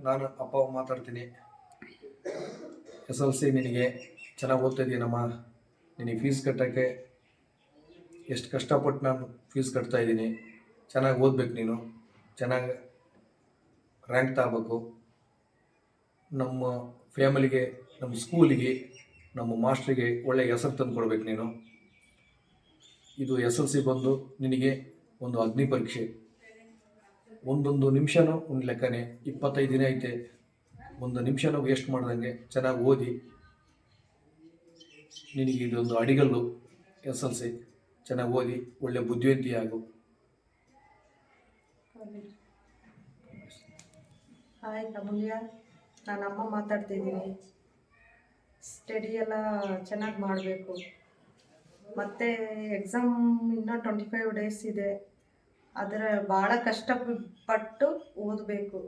ನಾನು ಅಪ್ಪ ಮಾತಾಡ್ತೀನಿ. SLC ನಿನಗೆ ಚೆನ್ನಾಗಿ ಓದ್ತಾ ಇದ್ದೀನಮ್ಮ. ನಿನಗೆ ಫೀಸ್ ಕಟ್ಟೋಕ್ಕೆ ಎಷ್ಟು ಕಷ್ಟಪಟ್ಟು ನಾನು ಫೀಸ್ ಕಟ್ತಾ ಇದ್ದೀನಿ. ಚೆನ್ನಾಗಿ ಓದ್ಬೇಕು, ನೀನು ಚೆನ್ನಾಗಿ ರ್ಯಾಂಕ್ ತಗೋಬೇಕು. ನಮ್ಮ ಫ್ಯಾಮಿಲಿಗೆ, ನಮ್ಮ ಸ್ಕೂಲಿಗೆ, ನಮ್ಮ ಮಾಸ್ಟ್ರಿಗೆ ಒಳ್ಳೆಯ ಹೆಸರು ತಂದು ಕೊಡ್ಬೇಕು ನೀನು. ಇದು SLC ಬಂದು ನಿನಗೆ ಒಂದು ಅಗ್ನಿ ಪರೀಕ್ಷೆ. ಒಂದೊಂದು ನಿಮಿಷನೂ ಒಂದು ಲೆಕ್ಕನೇ. 25 ದಿನ ಐತೆ. ಒಂದು ನಿಮಿಷನೂ ವೇಸ್ಟ್ ಮಾಡ್ದಂಗೆ ಚೆನ್ನಾಗಿ ಓದಿ. ನಿನಗೆ ಇದೊಂದು ಅಡಿಗಲ್ಲು SLC. ಚೆನ್ನಾಗಿ ಓದಿ ಒಳ್ಳೆ ಬುದ್ಧಿವಂತಿಯಾಗು. ಹಾಯ್ ಅಮೂಲ್ಯ, ನಾನು ಅಮ್ಮ ಮಾತಾಡ್ತಿದ್ದೀನಿ. ಸ್ಟಡಿ ಎಲ್ಲ ಚೆನ್ನಾಗಿ ಮಾಡಬೇಕು. ಮತ್ತು ಎಕ್ಸಾಮ್ ಇನ್ನೂ 25 ಡೇಸ್ ಇದೆ. ಅದರ ಭಾಳ ಕಷ್ಟಪಟ್ಟು ಓದಬೇಕು.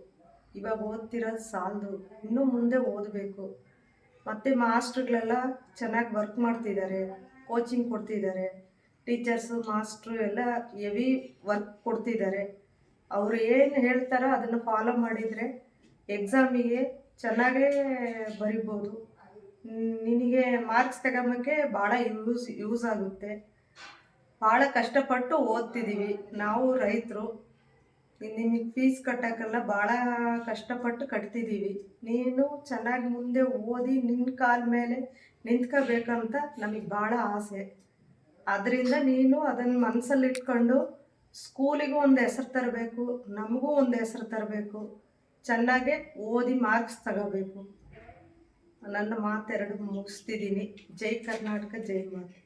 ಇವಾಗ ಓದ್ತಿರೋದು ಸಾಲದು, ಇನ್ನೂ ಮುಂದೆ ಓದಬೇಕು. ಮತ್ತು ಮಾಸ್ಟ್ರುಗಳೆಲ್ಲ ಚೆನ್ನಾಗಿ ವರ್ಕ್ ಮಾಡ್ತಿದ್ದಾರೆ, ಕೋಚಿಂಗ್ ಕೊಡ್ತಿದ್ದಾರೆ. ಟೀಚರ್ಸು ಮಾಸ್ಟ್ರು ಎಲ್ಲ ಹೆವಿ ವರ್ಕ್ ಕೊಡ್ತಿದ್ದಾರೆ. ಅವರು ಏನು ಹೇಳ್ತಾರೋ ಅದನ್ನು ಫಾಲೋ ಮಾಡಿದರೆ ಎಕ್ಸಾಮಿಗೆ ಚೆನ್ನಾಗೇ ಬರಿಬೋದು. ನಿನಗೆ ಮಾರ್ಕ್ಸ್ ತಗೊಂಬಕ್ಕೆ ಭಾಳ ಯೂಸ್ ಆಗುತ್ತೆ. ಭಾಳ ಕಷ್ಟಪಟ್ಟು ಓದ್ತಿದ್ದೀವಿ. ನಾವು ರೈತರು, ನಿನಗೆ ಫೀಸ್ ಕಟ್ಟೋಕ್ಕೆಲ್ಲ ಭಾಳ ಕಷ್ಟಪಟ್ಟು ಕಟ್ತಿದ್ದೀವಿ. ನೀನು ಚೆನ್ನಾಗಿ ಮುಂದೆ ಓದಿ ನಿನ್ನ ಕಾಲ ಮೇಲೆ ನಿಂತ್ಕೋಬೇಕಂತ ನಮಗೆ ಭಾಳ ಆಸೆ. ಅದರಿಂದ ನೀನು ಅದನ್ನು ಮನಸ್ಸಲ್ಲಿಟ್ಕೊಂಡು ಸ್ಕೂಲಿಗೂ ಒಂದು ಹೆಸರು ತರಬೇಕು, ನಮಗೂ ಒಂದು ಹೆಸರು ತರಬೇಕು. ಚೆನ್ನಾಗೆ ಓದಿ ಮಾರ್ಕ್ಸ್ ತಗೋಬೇಕು. ನನ್ನ ಮಾತೆರಡು ಮುಗಿಸ್ತಿದ್ದೀನಿ. ಜೈ ಕರ್ನಾಟಕ, ಜೈ ಮಾತೆ.